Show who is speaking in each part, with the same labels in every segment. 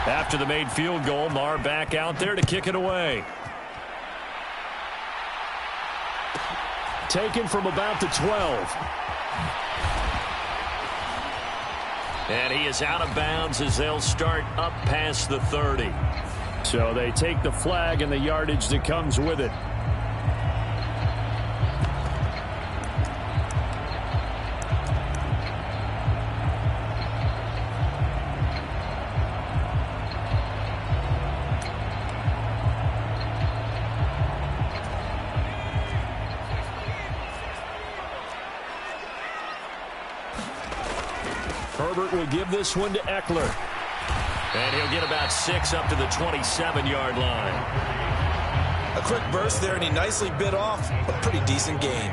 Speaker 1: After the made field goal, Marr back out there to kick it away. Taken from about the 12. And he is out of bounds as they'll start up past the 30. So they take the flag and the yardage that comes with it. Herbert will give this one to Eckler. And he'll get about 6 up to the 27-yard line.
Speaker 2: A quick burst there, and he nicely bit off a pretty decent gain.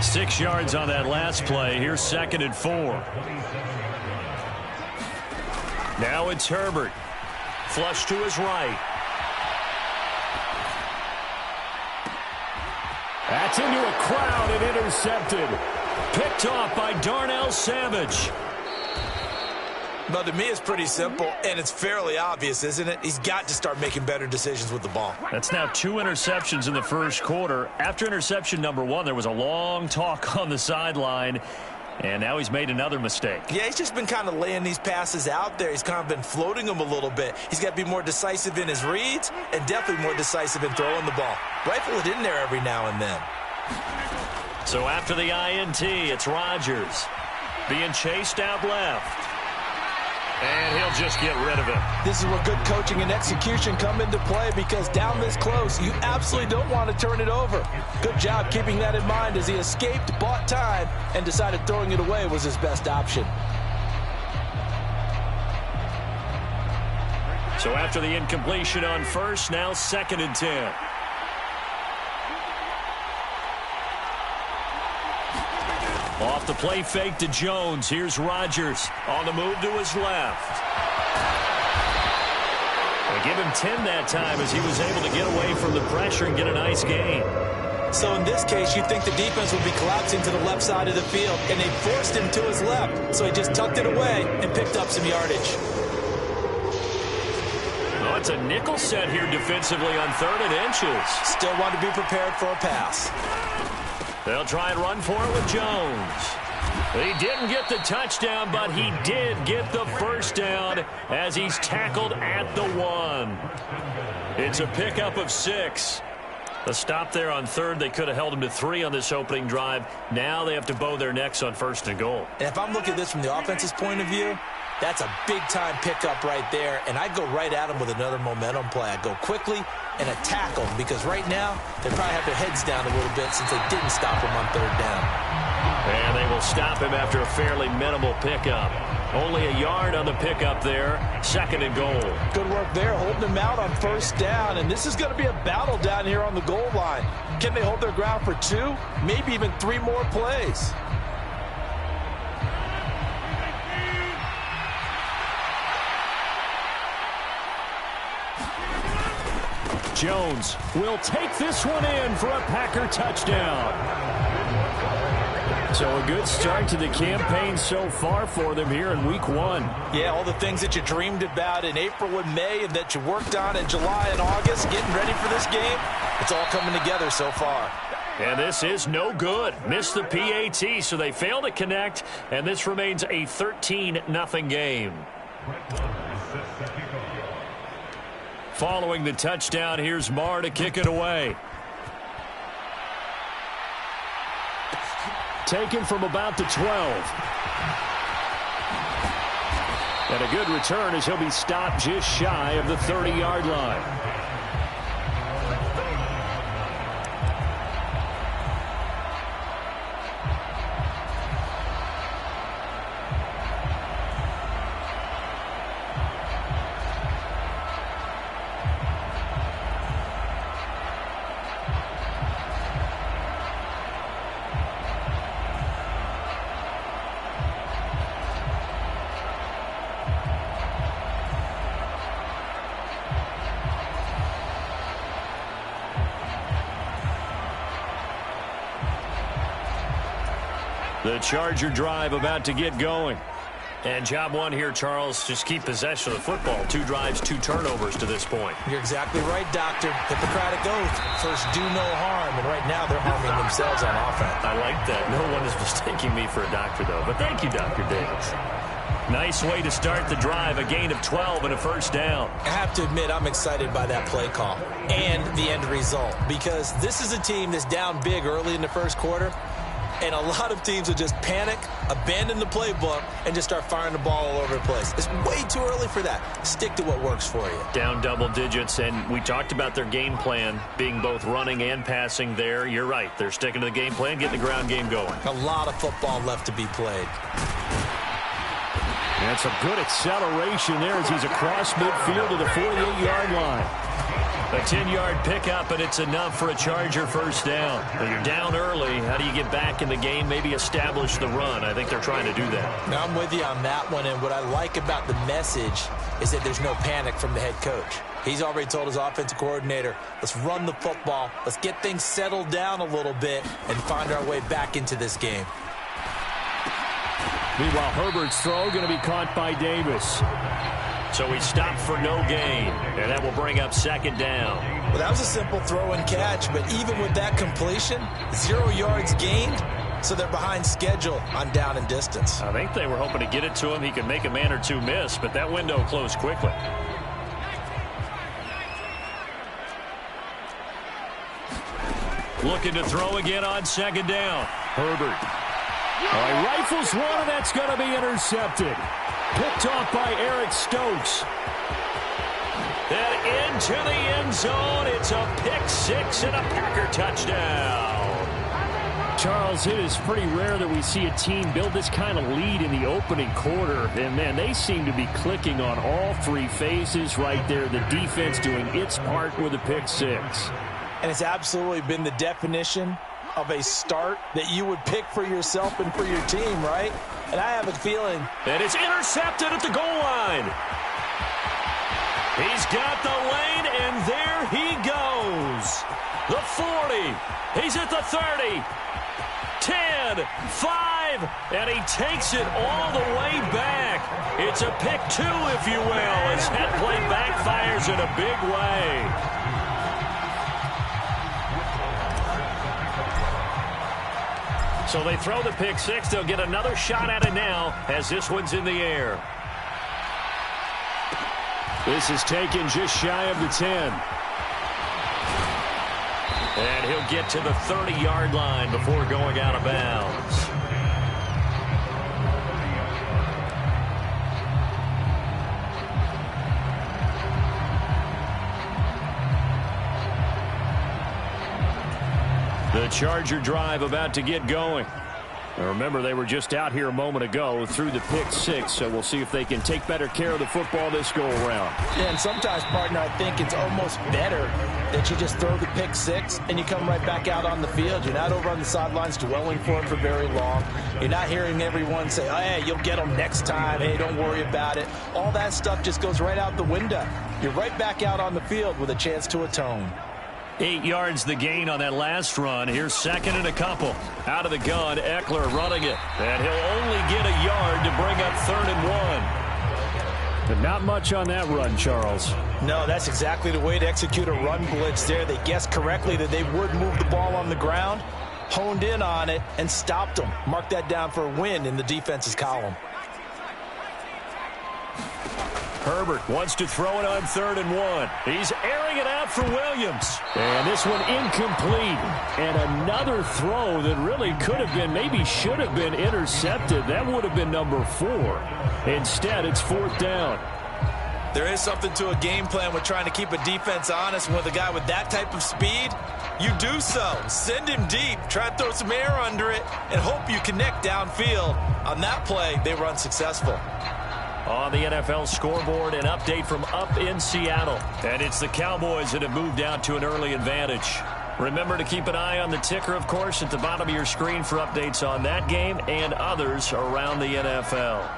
Speaker 1: 6 yards on that last play. Here's 2nd and 4. Now it's Herbert. Flush to his right. That's into a crowd and intercepted. Picked off by Darnell Savage.
Speaker 2: Well, to me, it's pretty simple, and it's fairly obvious, isn't it? He's got to start making better decisions with the ball.
Speaker 1: That's now 2 interceptions in the first quarter. After interception number 1, there was a long talk on the sideline, and now he's made another mistake. Yeah,
Speaker 2: he's just been kind of laying these passes out there. He's kind of been floating them a little bit. He's got to be more decisive in his reads and definitely more decisive in throwing the ball. Rifle it in there every now and then.
Speaker 1: So after the INT, it's Rodgers being chased out left. And he'll just get rid of it.
Speaker 2: This is where good coaching and execution come into play, because down this close, you absolutely don't want to turn it over. Good job keeping that in mind as he escaped, bought time, and decided throwing it away was his best option.
Speaker 1: So after the incompletion on first, now 2nd and 10. Off the play fake to Jones. Here's Rodgers on the move to his left. They give him 10 that time as he was able to get away from the pressure and get a nice gain.
Speaker 2: So in this case, you'd think the defense would be collapsing to the left side of the field, and they forced him to his left. So he just tucked it away and picked up some yardage.
Speaker 1: Well, it's a nickel set here defensively on 3rd and inches.
Speaker 2: Still want to be prepared for a pass.
Speaker 1: They'll try and run for it with Jones. He didn't get the touchdown, but he did get the first down as he's tackled at the 1. It's a pickup of 6. A stop there on 3rd. They could have held him to 3 on this opening drive. Now they have to bow their necks on 1st and goal.
Speaker 2: And if I'm looking at this from the offense's point of view, that's a big-time pickup right there, and I go right at him with another momentum play. I go quickly and attack them, because right now they probably have their heads down a little bit since they didn't stop him on 3rd down.
Speaker 1: And they will stop him after a fairly minimal pickup. Only a yard on the pickup there. 2nd and goal.
Speaker 2: Good work there, holding him out on 1st down, and this is going to be a battle down here on the goal line. Can they hold their ground for 2, maybe even 3 more plays?
Speaker 1: Jones will take this one in for a Packer touchdown. So a good start to the campaign so far for them here in week 1.
Speaker 2: Yeah, all the things that you dreamed about in April and May and that you worked on in July and August, getting ready for this game, it's all coming together so far.
Speaker 1: And this is no good. Missed the PAT, so they fail to connect, and this remains a 13-0 game. Following the touchdown, here's Marr to kick it away. Taken from about the 12. And a good return as he'll be stopped just shy of the 30-yard line. The Charger drive about to get going. And job one here, Charles, just keep possession of the football. 2 drives, 2 turnovers to this point.
Speaker 2: You're exactly right, Doctor. Hippocratic oath. First, do no harm. And right now, they're harming themselves on offense.
Speaker 1: I like that. No one is mistaking me for a doctor, though. But thank you, Dr. Davis. Nice way to start the drive. A gain of 12 and a first down.
Speaker 2: I have to admit, I'm excited by that play call and the end result. Because this is a team that's down big early in the first quarter. And a lot of teams will just panic, abandon the playbook, and just start firing the ball all over the place. It's way too early for that. Stick to what works for you.
Speaker 1: Down double digits, and we talked about their game plan being both running and passing there. You're right. They're sticking to the game plan, getting the ground game going.
Speaker 2: A lot of football left to be played.
Speaker 3: And some good acceleration there as he's across midfield to the 48-yard line.
Speaker 1: A 10-yard pickup, and it's enough for a Charger first down. When you're down early, how do you get back in the game, maybe establish the run? I think they're trying to do that.
Speaker 2: Now, I'm with you on that one, and what I like about the message is that there's no panic from the head coach. He's already told his offensive coordinator, let's run the football, let's get things settled down a little bit, and find our way back into this game.
Speaker 3: Meanwhile, Herbert's throw going to be caught by Davis.
Speaker 1: So he stopped for no gain, and that will bring up second down.
Speaker 2: Well, that was a simple throw and catch, but even with that completion, 0 yards gained, so they're behind schedule on down and distance.
Speaker 1: I think they were hoping to get it to him. He could make a man or 2 miss, but that window closed quickly. Looking to throw again on second down.
Speaker 3: Herbert. All right, rifles one, and that's going to be intercepted. Picked off by Eric Stokes.
Speaker 1: And into the end zone. It's a pick-6 and a Packer touchdown.
Speaker 3: Charles, it is pretty rare that we see a team build this kind of lead in the opening quarter. And, man, they seem to be clicking on all 3 phases right there. The defense doing its part with a pick-6.
Speaker 2: And it's absolutely been the definition of a start that you would pick for yourself and for your team, right? And I have a feeling.
Speaker 1: And it's intercepted at the goal line. He's got the lane, and there he goes. The 40. He's at the 30. 10, 5, and he takes it all the way back. It's a pick 2, if you will, as that play backfires in a big way. So they throw the pick-6. They'll get another shot at it now as this one's in the air.
Speaker 3: This is taken just shy of the 10.
Speaker 1: And he'll get to the 30-yard line before going out of bounds. The Charger drive about to get going. Now remember, they were just out here a moment ago through the pick-6, so we'll see if they can take better care of the football this go-around.
Speaker 2: Yeah, and sometimes, partner, I think it's almost better that you just throw the pick-6 and you come right back out on the field. You're not over on the sidelines dwelling for it for very long. You're not hearing everyone say, oh, hey, you'll get them next time. Hey, don't worry about it. All that stuff just goes right out the window. You're right back out on the field with a chance to atone.
Speaker 1: 8 yards the gain on that last run. Here's second and a couple. Out of the gun, Eckler running it. And he'll only get a yard to bring up 3rd and 1.
Speaker 3: But not much on that run, Charles.
Speaker 2: No, that's exactly the way to execute a run blitz there. They guessed correctly that they would move the ball on the ground, honed in on it, and stopped them. Mark that down for a win in the defense's column.
Speaker 1: Herbert wants to throw it on 3rd and 1. He's airing it out for Williams.
Speaker 3: And this one incomplete. And another throw that really could have been, maybe should have been intercepted. That would have been number 4. Instead, it's 4th down.
Speaker 2: There is something to a game plan with trying to keep a defense honest. With a guy with that type of speed, you do so. Send him deep. Try to throw some air under it and hope you connect downfield. On that play, they were unsuccessful.
Speaker 1: On the NFL scoreboard, an update from up in Seattle. And it's the Cowboys that have moved out to an early advantage. Remember to keep an eye on the ticker, of course, at the bottom of your screen for updates on that game and others around the NFL.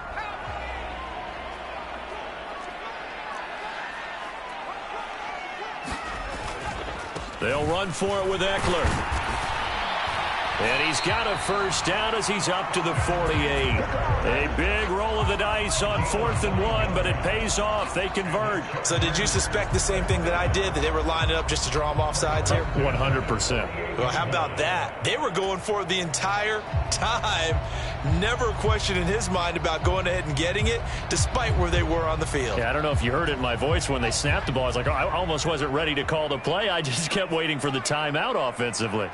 Speaker 1: They'll run for it with Eckler. And he's got a first down as he's up to the 48. A big roll of the dice on 4th and 1, but it pays off. They convert.
Speaker 2: So did you suspect the same thing that I did, that they were lining up just to draw them off sides here?
Speaker 3: 100%.
Speaker 2: Well, how about that? They were going for it the entire time. Never a question in his mind about going ahead and getting it, despite where they were on the field.
Speaker 3: Yeah, I don't know if you heard it in my voice when they snapped the ball. I was like, oh, I almost wasn't ready to call the play. I just kept waiting for the timeout offensively.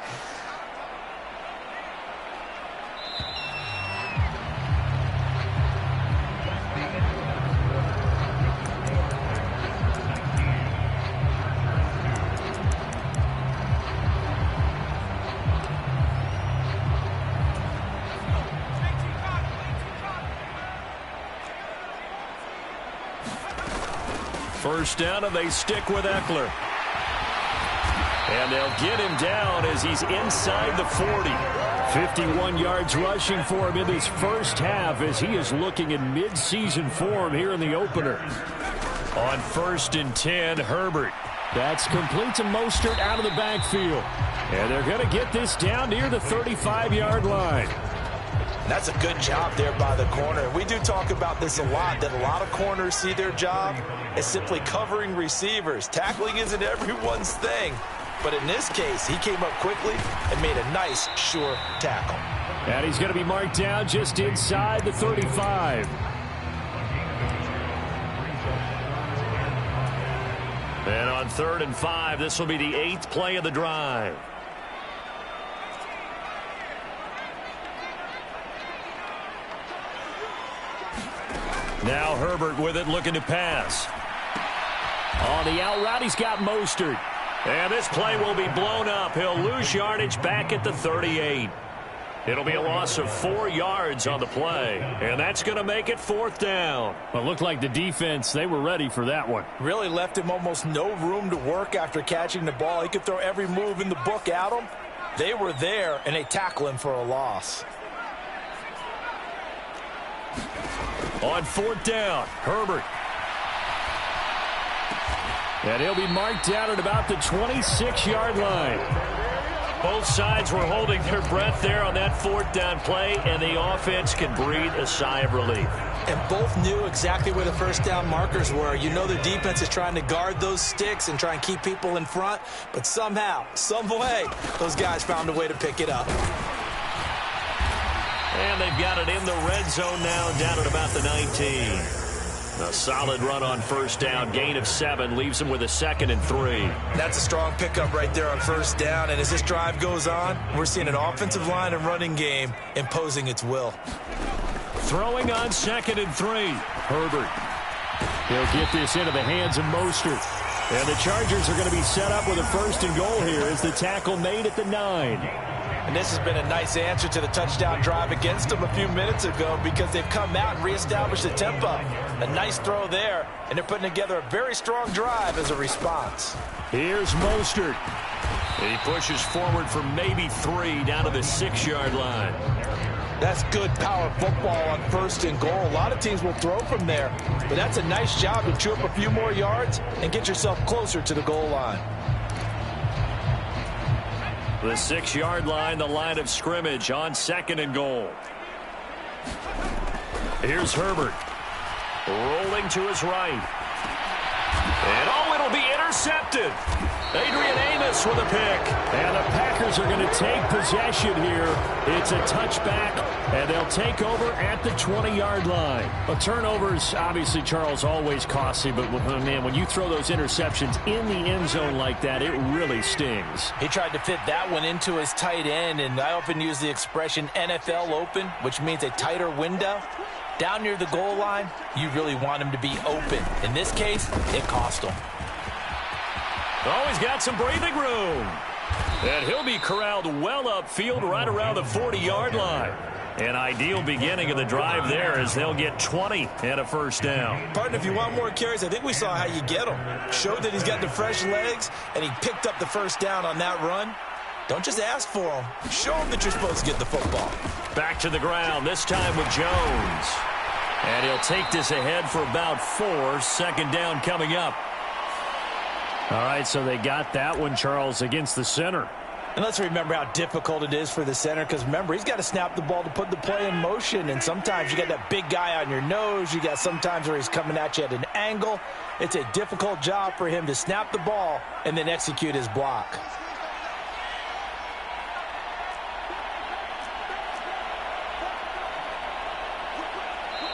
Speaker 1: First down, and they stick with Eckler. And they'll get him down as he's inside the 40.
Speaker 3: 51 yards rushing for him in this first half as he is looking in mid-season form here in the opener.
Speaker 1: On 1st and 10, Herbert.
Speaker 3: That's complete to Mostert out of the backfield. And they're going to get this down near the 35-yard line.
Speaker 2: That's a good job there by the corner. We do talk about this a lot, that a lot of corners see their job as simply covering receivers. Tackling isn't everyone's thing. But in this case, he came up quickly and made a nice, sure tackle.
Speaker 3: And he's going to be marked down just inside the 35.
Speaker 1: And on 3rd and 5, this will be the 8th play of the drive. Now Herbert with it, looking to pass.
Speaker 3: On the out route, he's got Mostert.
Speaker 1: And this play will be blown up. He'll lose yardage back at the 38. It'll be a loss of 4 yards on the play. And that's going to make it 4th down.
Speaker 3: Well, it looked like the defense, they were ready for that one.
Speaker 2: Really left him almost no room to work after catching the ball. He could throw every move in the book at him. They were there, and they tackle him for a loss.
Speaker 1: On 4th down, Herbert.
Speaker 3: And he'll be marked down at about the 26-yard line.
Speaker 1: Both sides were holding their breath there on that 4th down play, and the offense can breathe a sigh of relief.
Speaker 2: And both knew exactly where the first down markers were. You know the defense is trying to guard those sticks and try and keep people in front, but somehow, some way, those guys found a way to pick it up.
Speaker 1: And they've got it in the red zone now, down at about the 19. A solid run on 1st down. Gain of 7 leaves them with a 2nd and 3.
Speaker 2: That's a strong pickup right there on 1st down. And as this drive goes on, we're seeing an offensive line and running game imposing its will.
Speaker 1: Throwing on 2nd and 3.
Speaker 3: Herbert. He'll get this into the hands of Mostert. And the Chargers are going to be set up with a 1st and goal here as the tackle made at the 9.
Speaker 2: And this has been a nice answer to the touchdown drive against them a few minutes ago because they've come out and reestablished the tempo. A nice throw there, and they're putting together a very strong drive as a response.
Speaker 3: Here's Mostert.
Speaker 1: He pushes forward for maybe 3 down to the 6-yard line.
Speaker 2: That's good power football on 1st and goal. A lot of teams will throw from there, but that's a nice job to chew up a few more yards and get yourself closer to the goal line.
Speaker 1: The 6-yard line, the line of scrimmage on 2nd and goal. Here's Herbert. Rolling to his right. And oh, it'll be intercepted. Adrian Amos with a pick.
Speaker 3: And the Packers are going to take possession here. It's a touchback, and they'll take over at the 20-yard line. But turnovers, obviously, Charles, always costly. But, man, when you throw those interceptions in the end zone like that, it really stings.
Speaker 2: He tried to fit that one into his tight end, and I often use the expression NFL open, which means a tighter window. Down near the goal line, you really want him to be open. In this case, it cost him.
Speaker 1: Oh, he's got some breathing room. And he'll be corralled well upfield right around the 40-yard line. An ideal beginning of the drive there as they'll get 20 and a 1st down.
Speaker 2: Partner, if you want more carries, I think we saw how you get them. Showed that he's got the fresh legs, and he picked up the 1st down on that run. Don't just ask for them. Show them that you're supposed to get the football.
Speaker 1: Back to the ground, this time with Jones. And he'll take this ahead for about 4. 2nd down coming up.
Speaker 3: All right, so they got that one, Charles, against the center.
Speaker 2: And let's remember how difficult it is for the center, because remember, he's got to snap the ball to put the play in motion, and sometimes you got that big guy on your nose. You got sometimes where he's coming at you at an angle. It's a difficult job for him to snap the ball and then execute his block.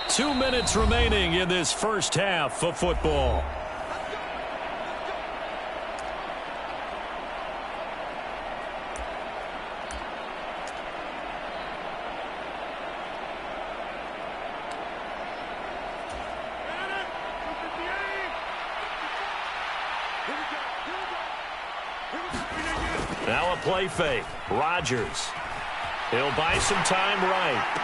Speaker 1: Two minutes remaining in this first half of football. Now a play fake. Rodgers. He'll buy some time right.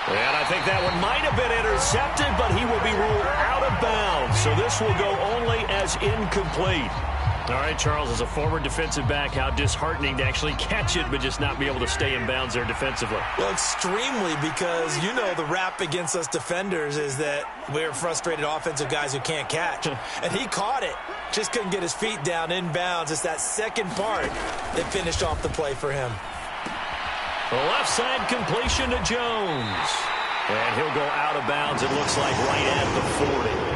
Speaker 1: And I think that one might have been intercepted, but he will be ruled out of bounds. So this will go only as incomplete. All right, Charles, as a former defensive back, how disheartening to actually catch it, but just not be able to stay in bounds there defensively.
Speaker 2: Well, extremely, because you know the rap against us defenders is that we're frustrated offensive guys who can't catch. And he caught it. Just couldn't get his feet down in bounds. It's that second part that finished off the play for him.
Speaker 1: The left side completion to Jones. And he'll go out of bounds, it looks like, right at the 40.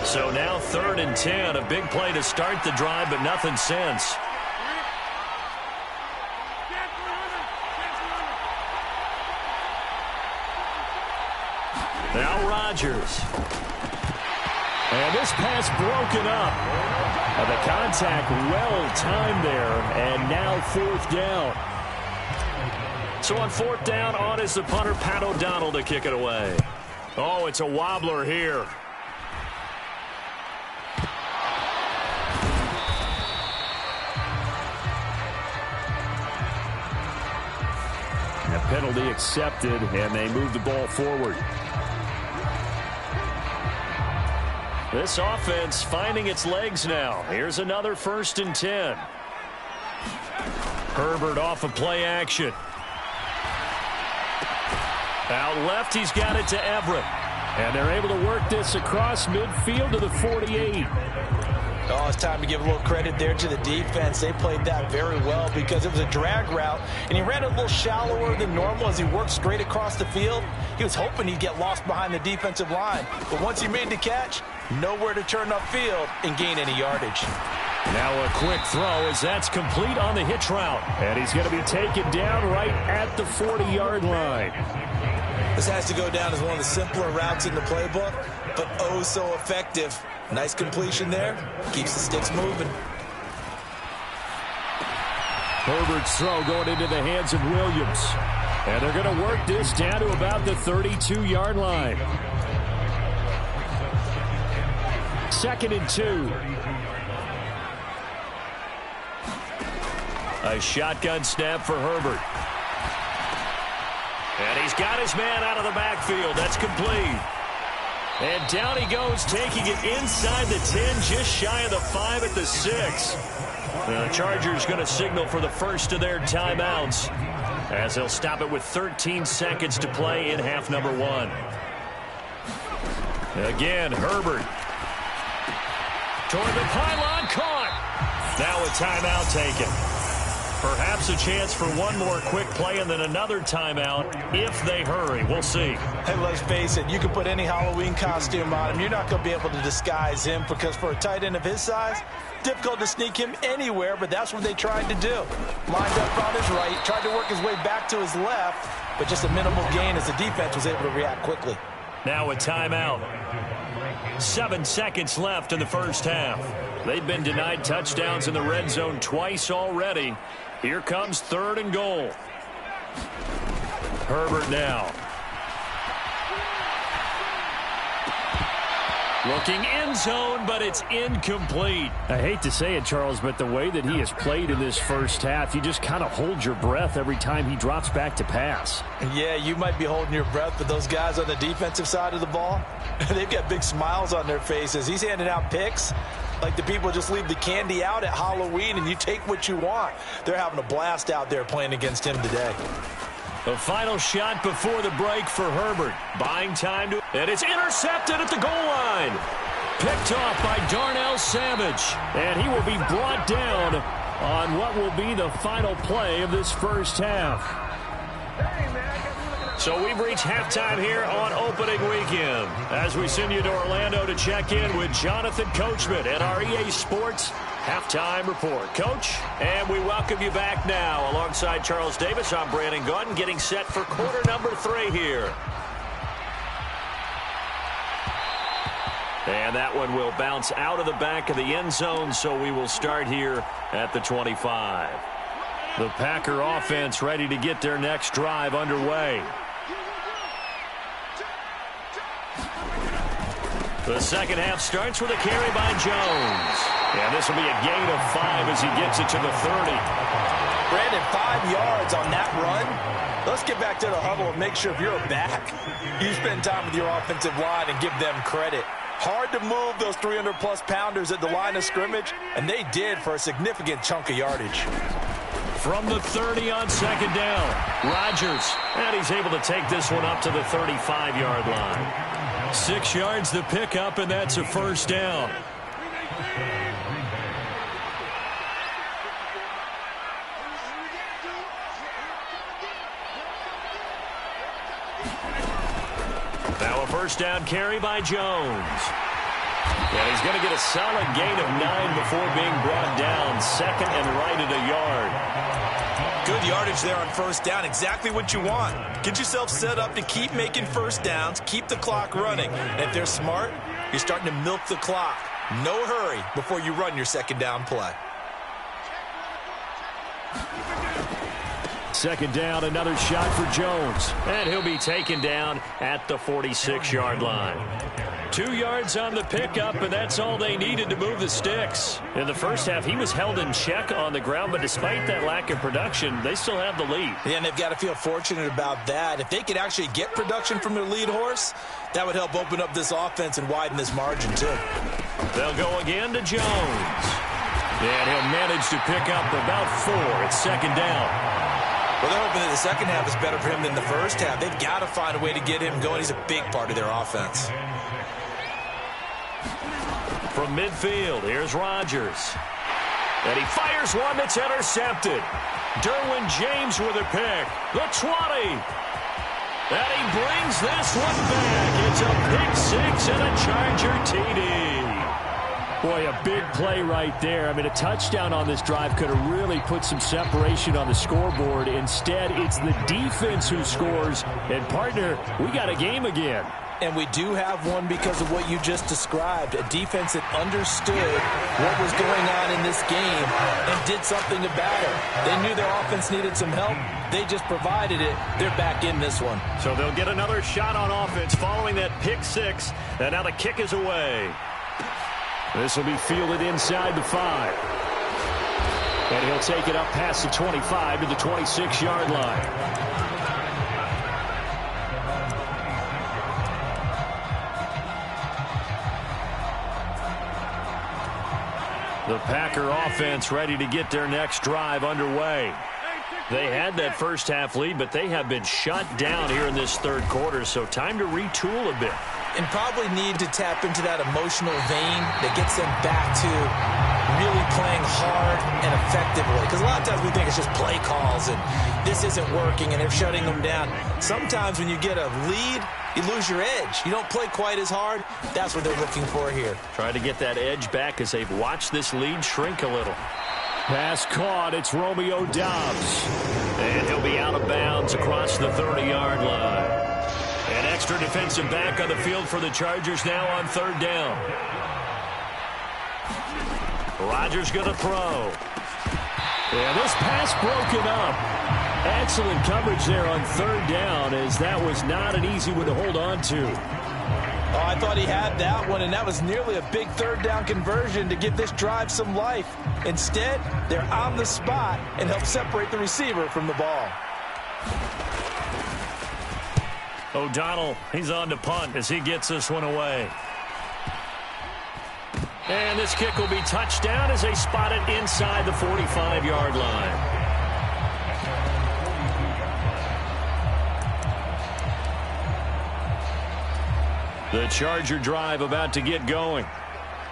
Speaker 1: So now 3rd and 10, a big play to start the drive, but nothing since. Now Rodgers. And this pass broken up. And the contact well timed there, and now 4th down. So on 4th down, on is the punter, Pat O'Donnell, to kick it away. Oh, it's a wobbler here. Penalty accepted, and they move the ball forward. This offense finding its legs now. Here's another 1st and 10. Herbert off of play action. Out left, he's got it to Everett. And they're able to work this across midfield to the 48.
Speaker 2: Oh, it's time to give a little credit there to the defense. They played that very well because it was a drag route, and he ran a little shallower than normal as he worked straight across the field. He was hoping he'd get lost behind the defensive line, but once he made the catch, nowhere to turn upfield and gain any yardage.
Speaker 1: Now a quick throw as that's complete on the hitch route, and he's going to be taken down right at the 40-yard line.
Speaker 2: This has to go down as one of the simpler routes in the playbook, but oh so effective. Nice completion there. Keeps the sticks moving.
Speaker 3: Herbert's throw going into the hands of Williams. And they're going to work this down to about the 32-yard line. 2nd and 2. A shotgun snap for Herbert. And he's got his man out of the backfield. That's complete. And down he goes, taking it inside the 10, just shy of the 5 at the 6. The Chargers going to signal for the first of their timeouts as they'll stop it with 13 seconds to play in half number 1. Again, Herbert. Toward the pylon, caught. Now a timeout taken. Perhaps a chance for one more quick play and then another timeout if they hurry. We'll see.
Speaker 2: Hey, let's face it, you can put any Halloween costume on him. You're not going to be able to disguise him because for a tight end of his size, difficult to sneak him anywhere, but that's what they tried to do. Lined up on his right, tried to work his way back to his left, but just a minimal gain as the defense was able to react quickly.
Speaker 1: Now a timeout. 7 seconds left in the first half. They've been denied touchdowns in the red zone twice already. Here comes 3rd and goal. Herbert now. Looking end zone, but it's incomplete.
Speaker 3: I hate to say it, Charles, but the way that he has played in this first half, you just kind of hold your breath every time he drops back to pass.
Speaker 2: Yeah, you might be holding your breath, but those guys on the defensive side of the ball, they've got big smiles on their faces. He's handing out picks like the people just leave the candy out at Halloween and you take what you want. They're having a blast out there playing against him today.
Speaker 1: The final shot before the break for Herbert. Buying time to... And it's intercepted at the goal line. Picked off by Darnell Savage.
Speaker 3: And he will be brought down on what will be the final play of this first half.
Speaker 1: So we've reached halftime here on opening weekend as we send you to Orlando to check in with Jonathan Coachman at our EA Sports Halftime Report. Coach, and we welcome you back now alongside Charles Davis. I'm Brandon Gaudin getting set for quarter number 3 here. And that one will bounce out of the back of the end zone, so we will start here at the 25. The Packer offense ready to get their next drive underway. The second half starts with a carry by Jones. And this will be a gain of 5 as he gets it to the 30.
Speaker 2: Brandon, 5 yards on that run. Let's get back to the huddle and make sure if you're a back, you spend time with your offensive line and give them credit. Hard to move those 300-plus pounders at the line of scrimmage, and they did for a significant chunk of yardage.
Speaker 1: From the 30 on second down, Rodgers. And he's able to take this one up to the 35-yard line. 6 yards the pickup, and that's a first down. Now a first down carry by Jones. And he's going to get a solid gain of 9 before being brought down. Second and right at a yard.
Speaker 2: Good yardage there on first down. Exactly what you want. Get yourself set up to keep making first downs, keep the clock running. And if they're smart, you're starting to milk the clock. No hurry before you run your second down play.
Speaker 3: Second down, another shot for Jones.
Speaker 1: And he'll be taken down at the 46-yard line. 2 yards on the pickup, and that's all they needed to move the sticks.
Speaker 3: In the first half, he was held in check on the ground, but despite that lack of production, they still have the lead.
Speaker 2: Yeah, and they've got to feel fortunate about that. If they could actually get production from their lead horse, that would help open up this offense and widen this margin, too.
Speaker 1: They'll go again to Jones. And he'll manage to pick up about 4. It's second down.
Speaker 2: Well, they're hoping that the second half is better for him than the first half. They've got to find a way to get him going. He's a big part of their offense.
Speaker 1: From midfield, here's Rodgers. And he fires one that's intercepted. Derwin James with a pick. The 20. And he brings this one back. It's a pick 6 and a Charger TD.
Speaker 3: Boy, a big play right there. I mean, a touchdown on this drive could have really put some separation on the scoreboard. Instead, it's the defense who scores. And, partner, we got a game again.
Speaker 2: And we do have one because of what you just described. A defense that understood what was going on in this game and did something about it. They knew their offense needed some help. They just provided it. They're back in this one.
Speaker 1: So they'll get another shot on offense following that pick 6. And now the kick is away.
Speaker 3: This will be fielded inside the 5. And he'll take it up past the 25 to the 26-yard line.
Speaker 1: The Packer offense ready to get their next drive underway. They had that first half lead, but they have been shut down here in this third quarter, so time to retool a bit.
Speaker 2: And probably need to tap into that emotional vein that gets them back to really playing hard and effectively. Because a lot of times we think it's just play calls and this isn't working and they're shutting them down. Sometimes when you get a lead, you lose your edge. You don't play quite as hard. That's what they're looking for here.
Speaker 1: Try to get that edge back as they've watched this lead shrink a little.
Speaker 3: Pass caught. It's Romeo Doubs.
Speaker 1: And he'll be out of bounds across the 30-yard line. An extra defensive back on the field for the Chargers now on third down. Rodgers going to throw.
Speaker 3: Yeah, this pass broken up. Excellent coverage there on third down, as that was not an easy one to hold on to.
Speaker 2: Oh, I thought he had that one, and that was nearly a big third down conversion to give this drive some life. Instead, they're on the spot and help separate the receiver from the ball.
Speaker 1: O'Donnell, he's on to punt as he gets this one away. And this kick will be touchdown as they spot it inside the 45-yard line. The Charger drive about to get going.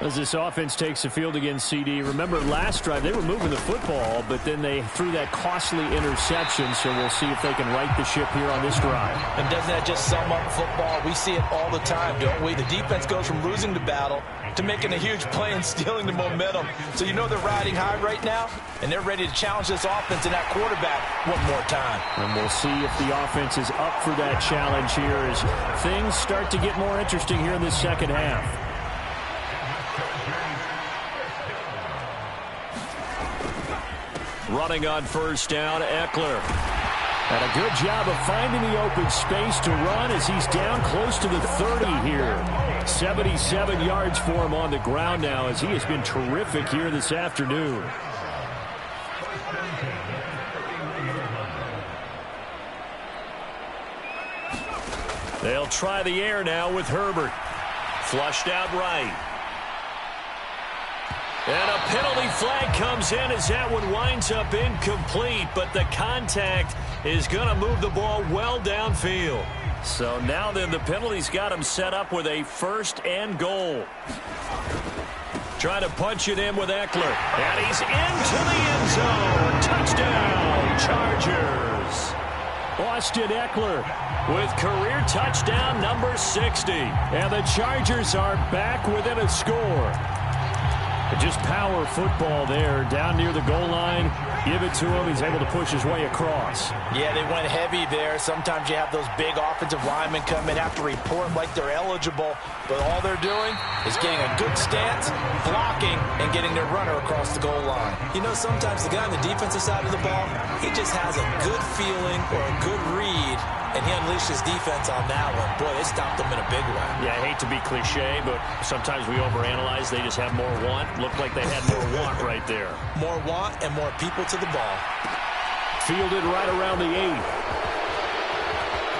Speaker 1: As this offense takes the field against CD, remember last drive they were moving the football, but then they threw that costly interception, so we'll see if they can right the ship here on this drive.
Speaker 2: And doesn't that just sum up football? We see it all the time, don't we? The defense goes from losing the battle to making a huge play and stealing the momentum. So you know they're riding high right now, and they're ready to challenge this offense and that quarterback one more time.
Speaker 3: And we'll see if the offense is up for that challenge here as things start to get more interesting here in this second half.
Speaker 1: Running on first down, Eckler.
Speaker 3: And a good job of finding the open space to run as he's down close to the 30 here. 77 yards for him on the ground now as he has been terrific here this afternoon.
Speaker 1: They'll try the air now with Herbert. Flushed out right. And a penalty flag comes in as that one winds up incomplete, but the contact is going to move the ball well downfield. So now then the penalty's got him set up with a first and goal. Trying to punch it in with Eckler. And he's into the end zone. Touchdown, Chargers. Austin Eckler with career touchdown number 60. And the Chargers are back within a score. Just power football there down near the goal line. Give it to him. He's able to push his way across.
Speaker 2: Yeah, they went heavy there. Sometimes you have those big offensive linemen come in, have to report like they're eligible, but all they're doing is getting a good stance, blocking, and getting their runner across the goal line. You know, sometimes the guy on the defensive side of the ball, he just has a good feeling or a good read, and he unleashed his defense on that one. Boy, they stopped him in a big way.
Speaker 1: Yeah, I hate to be cliche, but sometimes we overanalyze. They just have more want. Looked like they had more want right there.
Speaker 2: More want and more people to the ball.
Speaker 1: Fielded right around the 8.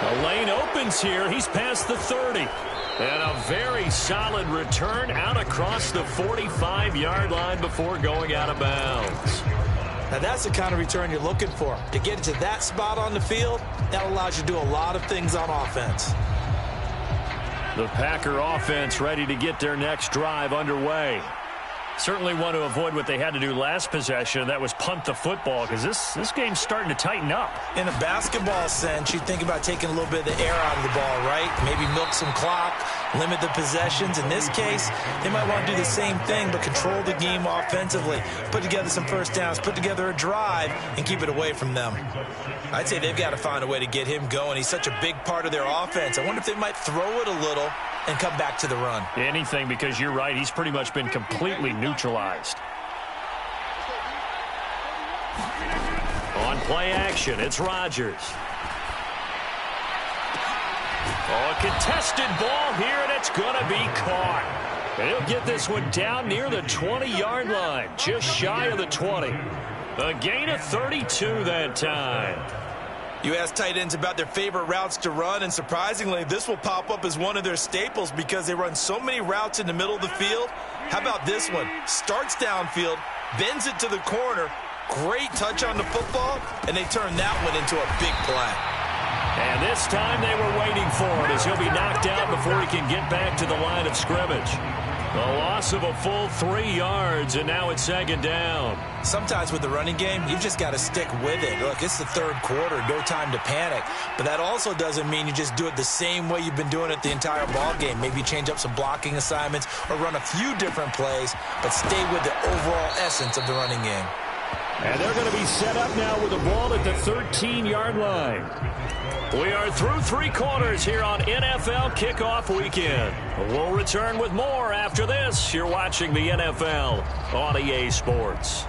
Speaker 1: The lane opens here. He's past the 30. And a very solid return out across the 45-yard line before going out of bounds.
Speaker 2: Now that's the kind of return you're looking for. To get it to that spot on the field, that allows you to do a lot of things on offense.
Speaker 1: The Packer offense ready to get their next drive underway. Certainly want to avoid what they had to do last possession. That was punt the football because this game's starting to tighten up.
Speaker 2: In a basketball sense, you think about taking a little bit of the air out of the ball, right? Maybe milk some clock, limit the possessions. In this case, they might want to do the same thing but control the game offensively. Put together some first downs, put together a drive, and keep it away from them. I'd say they've got to find a way to get him going. He's such a big part of their offense. I wonder if they might throw it a little and come back to the run.
Speaker 1: Anything, because you're right. He's pretty much been completely neutralized. On play action, it's Rodgers. Oh, a contested ball here, and it's going to be caught. And he'll get this one down near the 20-yard line, just shy of the 20. A gain of 32 that time.
Speaker 2: You ask tight ends about their favorite routes to run, and surprisingly, this will pop up as one of their staples because they run so many routes in the middle of the field. How about this one? Starts downfield, bends it to the corner, great touch on the football, and they turn that one into a big play.
Speaker 1: And this time they were waiting for him as he'll be knocked out before he can get back to the line of scrimmage. The loss of a full 3 yards, and now it's second down.
Speaker 2: Sometimes with the running game, you've just got to stick with it. Look, it's the third quarter, no time to panic. But that also doesn't mean you just do it the same way you've been doing it the entire ball game. Maybe change up some blocking assignments or run a few different plays, but stay with the overall essence of the running game.
Speaker 3: And they're going to be set up now with the ball at the 13-yard line.
Speaker 1: We are through 3 quarters here on NFL Kickoff Weekend. We'll return with more after this. You're watching the NFL on EA Sports.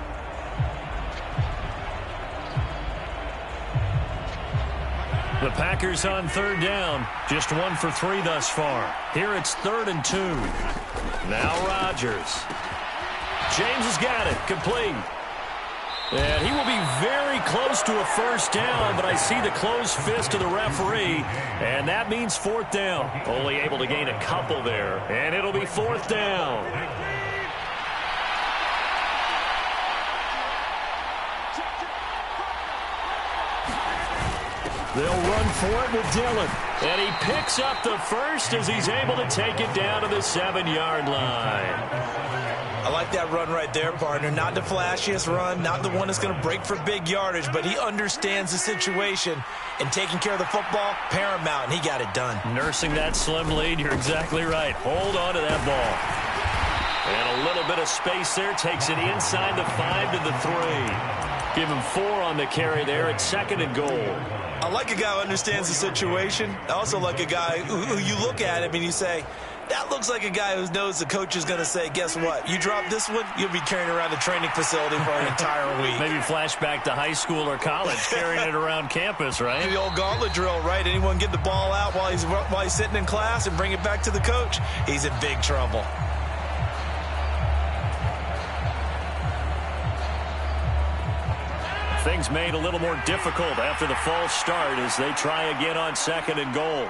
Speaker 1: The Packers on third down. Just 1 for 3 thus far. Here it's 3rd and 2. Now Rodgers. James has got it. Complete. And he will be very close to a first down, but I see the closed fist of the referee, and that means 4th down. Only able to gain a couple there, and it'll be 4th down. They'll run for it with Dillon. And he picks up the first as he's able to take it down to the 7-yard line.
Speaker 2: I like that run right there, partner. Not the flashiest run, not the one that's going to break for big yardage, but he understands the situation, and taking care of the football, paramount, and he got it done.
Speaker 1: Nursing that slim lead, you're exactly right. Hold on to that ball. And a little bit of space there, takes it inside the 5 to the 3. Give him 4 on the carry there at 2nd and goal.
Speaker 2: I like a guy who understands the situation. I also like a guy who you look at him and you say, that looks like a guy who knows the coach is going to say, guess what? You drop this one, you'll be carrying around the training facility for an entire week.
Speaker 1: Maybe flashback to high school or college, carrying it around campus, right?
Speaker 2: The old gauntlet drill, right? Anyone get the ball out while he's sitting in class and bring it back to the coach, he's in big trouble.
Speaker 1: Things made a little more difficult after the false start as they try again on 2nd and goal.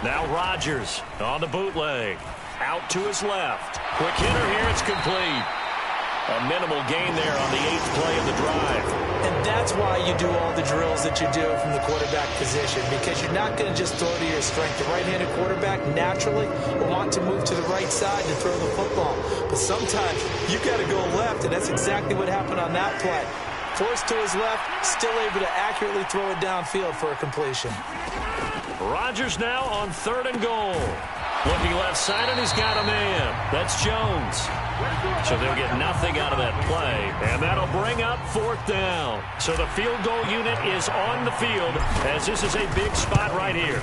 Speaker 1: Now Rodgers on the bootleg. Out to his left. Quick hitter here. It's complete. A minimal gain there on the 8th play of the drive.
Speaker 2: And that's why you do all the drills that you do from the quarterback position, because you're not going to just throw to your strength. The right-handed quarterback naturally will want to move to the right side to throw the football. But sometimes you got to go left, and that's exactly what happened on that play. Forced to his left, still able to accurately throw it downfield for a completion.
Speaker 1: Rodgers now on 3rd and goal. Looking left side, and he's got a man. That's Jones. So they'll get nothing out of that play, and that'll bring up 4th down. So the field goal unit is on the field, as this is a big spot right here.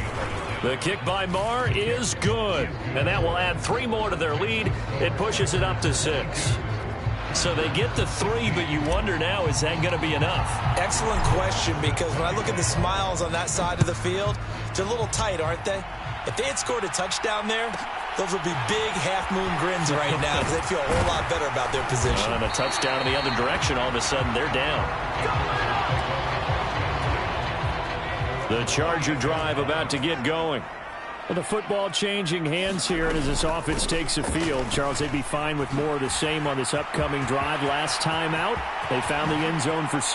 Speaker 1: The kick by Marr is good, and that will add 3 more to their lead. It pushes it up to 6. So they get the 3, but you wonder now, is that going to be enough?
Speaker 2: Excellent question, because when I look at the smiles on that side of the field, they're a little tight, aren't they? If they had scored a touchdown there, those would be big half-moon grins right now because they feel a whole lot better about their position.
Speaker 1: And a touchdown in the other direction, all of a sudden they're down. The Charger drive about to get going. Well, the football changing hands here, and as this offense takes the field, Charles, they'd be fine with more of the same on this upcoming drive. Last time out, they found the end zone for 6.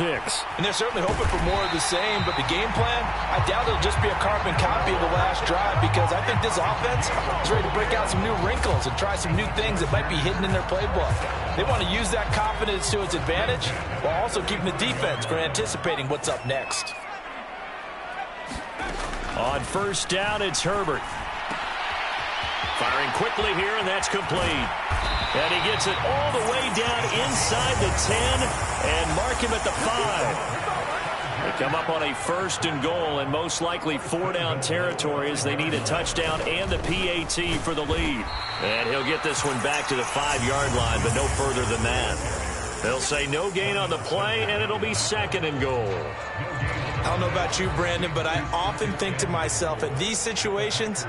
Speaker 4: And they're certainly hoping for more of the same, but the game plan, I doubt it'll just be a carbon copy of the last drive, because I think this offense is ready to break out some new wrinkles and try some new things that might be hidden in their playbook. They want to use that confidence to its advantage while also keeping the defense from anticipating what's up next.
Speaker 1: On 1st down, it's Herbert. Firing quickly here, and that's complete. And he gets it all the way down inside the 10 and mark him at the 5. They come up on a 1st and goal, and most likely 4-down territory as they need a touchdown and the PAT for the lead. And he'll get this one back to the 5-yard line, but no further than that. They'll say no gain on the play, and it'll be 2nd and goal.
Speaker 2: I don't know about you, Brandon, but I often think to myself, in these situations,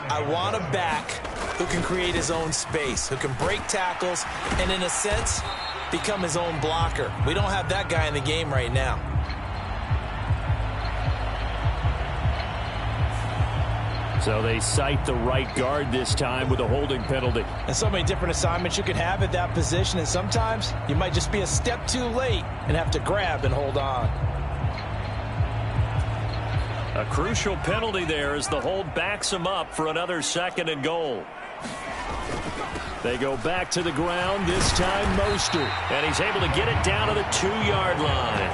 Speaker 2: I want a back who can create his own space, who can break tackles, and in a sense, become his own blocker. We don't have that guy in the game right now.
Speaker 3: So they cite the right guard this time with a holding penalty.
Speaker 4: And so many different assignments you can have at that position, and sometimes you might just be a step too late and have to grab and hold on.
Speaker 1: A crucial penalty there as the hold backs him up for another 2nd and goal. They go back to the ground, this time Mostert. And he's able to get it down to the 2-yard line.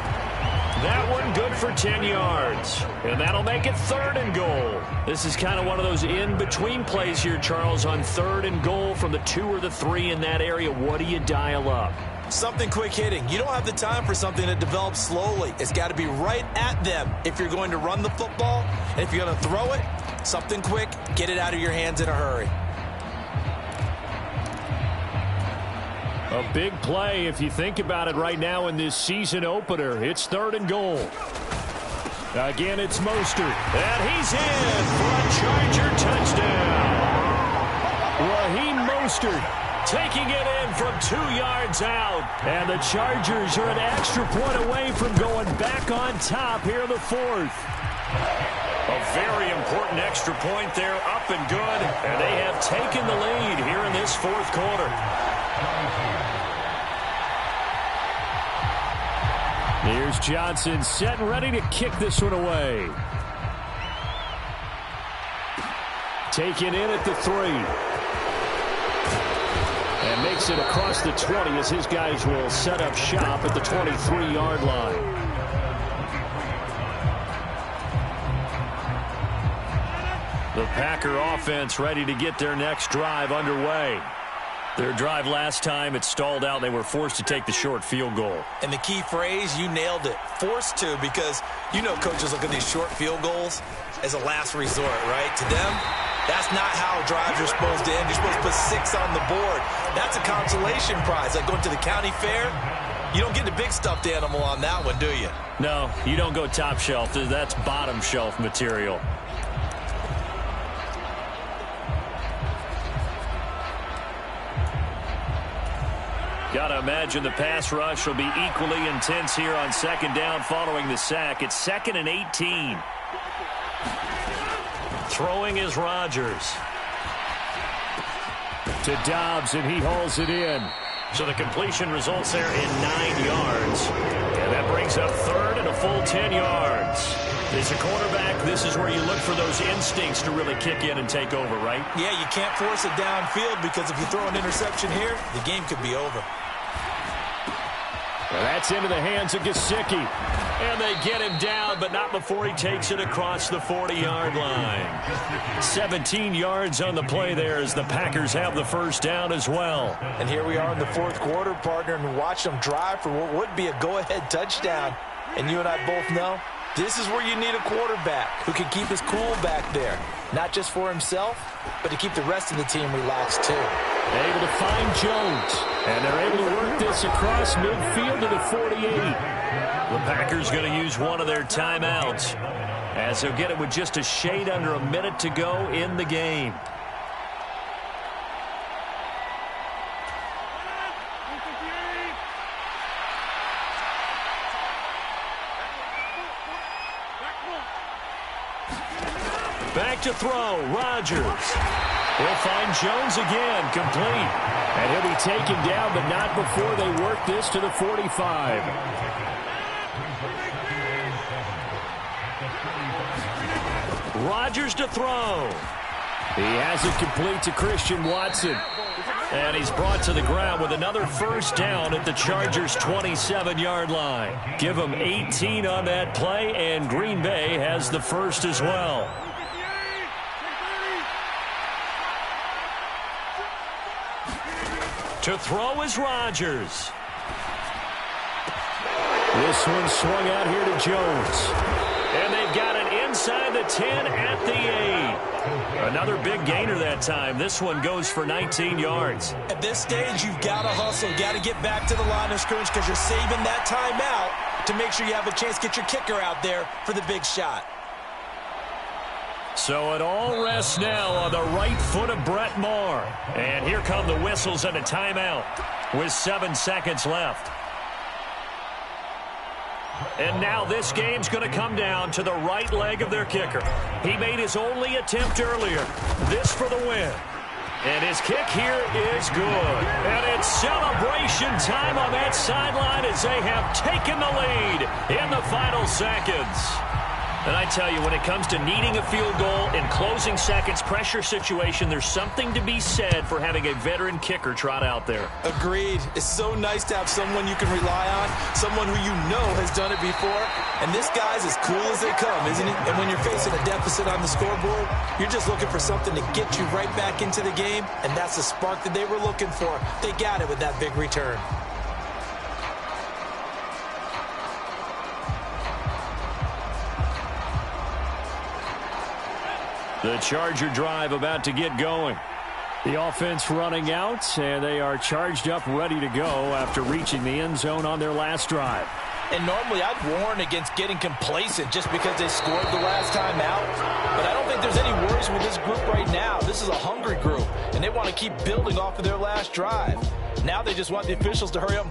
Speaker 1: That one good for 10 yards. And that'll make it 3rd and goal. This is kind of one of those in-between plays here, Charles, on 3rd and goal from the 2 or the 3 in that area. What do you dial up?
Speaker 2: Something quick hitting. You don't have the time for something that develops slowly. It's got to be right at them if you're going to run the football. And if you're going to throw it, something quick, get it out of your hands in a hurry.
Speaker 3: A big play if you think about it right now in this season opener. It's 3rd and goal. Again, it's Mostert.
Speaker 1: And he's in for a Charger touchdown.
Speaker 3: Raheem Mostert
Speaker 1: taking it in from 2 yards out.
Speaker 3: And the Chargers are an extra point away from going back on top here in the 4th.
Speaker 1: A very important extra point there, up and good. And they have taken the lead here in this 4th quarter.
Speaker 3: Here's Johnson set and ready to kick this one away. Taken in at the 3. And makes it across the 20 as his guys will set up shop at the 23-yard line.
Speaker 1: The Packer offense ready to get their next drive underway. Their drive last time, it stalled out. They were forced to take the short field goal.
Speaker 2: And the key phrase, you nailed it, forced to, because you know coaches look at these short field goals as a last resort, right? To them, that's not how drives are supposed to end. You're supposed to put 6 on the board. That's a consolation prize. Like going to the county fair, you don't get the big stuffed animal on that one, do you?
Speaker 1: No, you don't go top shelf. That's bottom shelf material. Got to imagine the pass rush will be equally intense here on 2nd down following the sack. It's 2nd and 18. Throwing is Rodgers.
Speaker 3: To Dobbs, and he hauls it in.
Speaker 1: So the completion results there in 9 yards. And that brings up 3rd and a full 10 yards. As a quarterback, this is where you look for those instincts to really kick in and take over, right?
Speaker 2: Yeah, you can't force it downfield because if you throw an interception here, the game could be over.
Speaker 3: Well, that's into the hands of Gesicki.
Speaker 1: And they get him down, but not before he takes it across the 40-yard line. 17 yards on the play there as the Packers have the first down as well.
Speaker 2: And here we are in the 4th quarter, partner, and watch them drive for what would be a go-ahead touchdown. And you and I both know this is where you need a quarterback who can keep his cool back there. Not just for himself, but to keep the rest of the team relaxed too.
Speaker 3: Able to find Jones. And they're able to work this across midfield to the 48.
Speaker 1: The Packers going to use one of their timeouts as they'll get it with just a shade under a minute to go in the game. Back to throw, Rodgers. He'll find Jones again, complete.
Speaker 3: And he'll be taken down, but not before they work this to the 45.
Speaker 1: Rodgers to throw.
Speaker 3: He has it complete to Christian Watson.
Speaker 1: And he's brought to the ground with another first down at the Chargers' 27-yard line. Give them 18 on that play, and Green Bay has the first as well. To throw is Rodgers.
Speaker 3: This one swung out here to Jones.
Speaker 1: And they've got it inside the 10 at the 8. Another big gainer that time. This one goes for 19 yards.
Speaker 2: At this stage, you've got to hustle. Got to get back to the line of scrimmage because you're saving that timeout to make sure you have a chance to get your kicker out there for the big shot.
Speaker 1: So it all rests now on the right foot of Brett Maher. And here come the whistles and a timeout with 7 seconds left. And now this game's going to come down to the right leg of their kicker. He made his only attempt earlier. This for the win. And his kick here is good. And it's celebration time on that sideline as they have taken the lead in the final seconds. And I tell you, when it comes to needing a field goal in closing seconds, pressure situation, there's something to be said for having a veteran kicker trot out there.
Speaker 2: Agreed. It's so nice to have someone you can rely on, someone who you know has done it before. And this guy's as cool as they come, isn't he? And when you're facing a deficit on the scoreboard, you're just looking for something to get you right back into the game, and that's the spark that they were looking for. They got it with that big return.
Speaker 1: The Charger drive about to get going.
Speaker 3: The offense running out, and they are charged up, ready to go after reaching the end zone on their last drive.
Speaker 4: And normally I'd warn against getting complacent just because they scored the last time out. But I don't think there's any worries with this group right now. This is a hungry group, and they want to keep building off of their last drive. Now they just want the officials to hurry up and